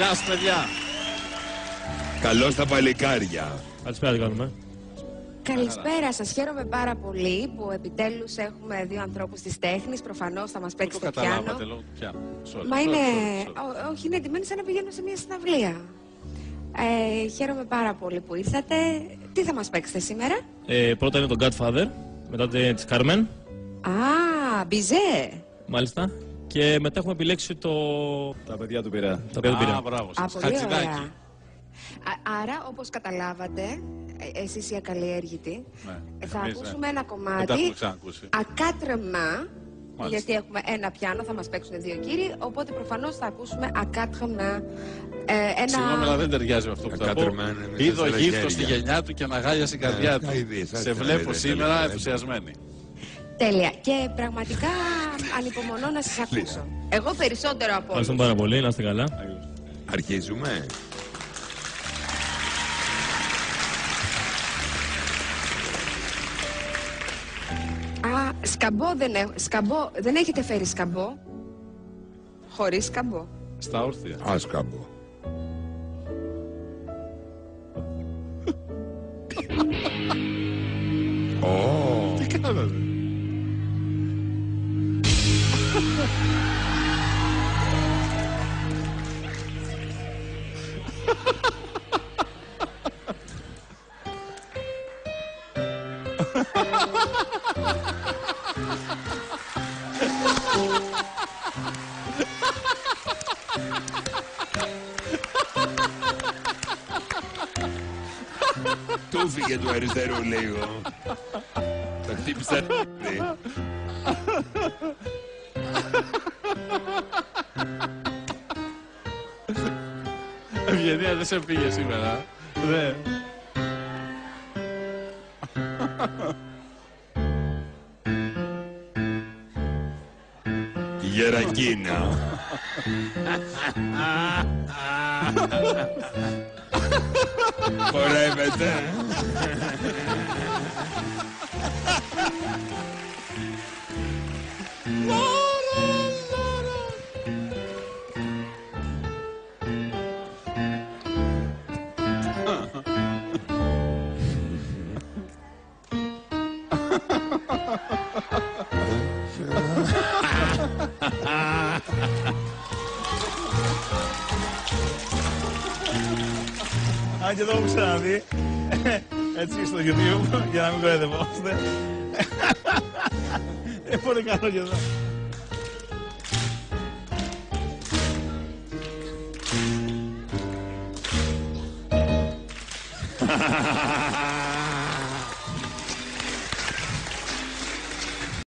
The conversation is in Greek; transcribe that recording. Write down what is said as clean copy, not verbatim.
Γεια σας, παιδιά. Καλώς τα παλικάρια. Καλησπέρα, τι κάνουμε. Καλησπέρα σας. Χαίρομαι πάρα πολύ που επιτέλους έχουμε δύο ανθρώπους της τέχνης. Προφανώς θα μας παίξετε πιάνο. Καταλάβατε λόγω του πιάνου. Μα είναι... Όχι, είναι εντυμένοι σαν να πηγαίνουν σε μια συναυλία. Χαίρομαι πάρα πολύ που ήρθατε. Τι θα μας παίξετε σήμερα? Πρώτα είναι το Godfather, μετά της Carmen. Α, Μπιζέ. Μάλιστα. Και μετά έχουμε επιλέξει το... Τα παιδιά του Πειραιά. Τα παιδιά του Πειραιά. Μπράβο σας. Πολύ ωραία. Χατζηδάκι. Άρα, όπως καταλάβατε, εσείς οι ακαλλιέργητοι, θα εμείς, ακούσουμε ένα Δεν τα κομμάτι έχουμε ξανακούσει. ακάτρεμα, γιατί έχουμε ένα πιάνο, θα μας παίξουν δύο κύριοι, οπότε προφανώς θα ακούσουμε ακάτρεμα. Συγγνώμη, αλλά δεν ταιριάζει με αυτό που θα πω. Είδω γύφτο στη γενιά του και αναγάλια στην καρδιά του. Σε βλέπω σήμερα ενθουσιασμένη. Τέλεια. Και πραγματικά ανυπομονώ να σας ακούσω. Εγώ περισσότερο από όλους. Ευχαριστούμε πάρα πολύ, να είστε καλά. Αρχίζουμε. Α, σκαμπό δεν έχετε φέρει σκαμπό? Χωρίς σκαμπό. Στα όρθια. Άσκαμπο. Τι κάνατε? Του φύγε του αριστερού λίγο. Τα χτύπησα. Ευγενία, δεν σε πήγε σήμερα. Ναι. Γερακίνα. Χορεύεται. Αν και το έχω ξαναδεί, έτσι στο YouTube, για να μην κοροϊδευόμαστε. Είναι πολύ καλό και εδώ.